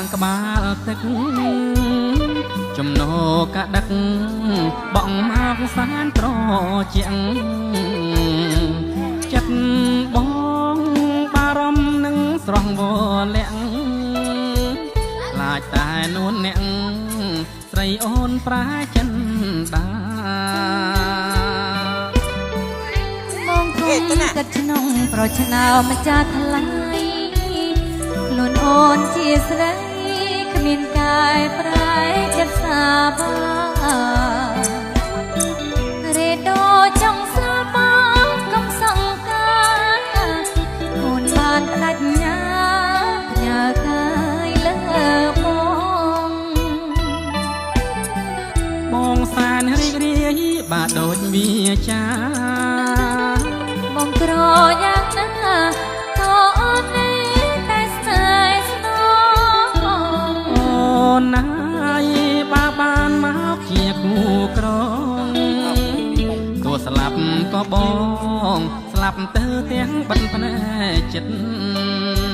ងក្បាលទឹកចំណោកដឹកបងមកសានត្រជាងចិត្តបងបារម្ភនឹងស្រស់វលាក់ខ្លាចតែនួនអ្នកស្រីអូនប្រាចិនតាបងគង់គិតក្នុងប្រឆ្នោម្ចាស់ថ្លៃខ្លួនអូនជាស្រីគ្មានកាយប្រែចិត្តសាបារេដោចង់ស្លាប់បងកុំសង្ការអូនបានផ្ដាច់ញ៉ាញ៉ាកាយលើបងសានរីករាយបាក់ដូចវាចាបងក្រយ៉ាងណាតអូននេះតែស្នេហ៍ស្នងអូនណាយបើបានមកជាគូក្រងទោះស្លាប់ក៏បងស្លាប់ទៅទាំងបិទភ្នែកចិត្ត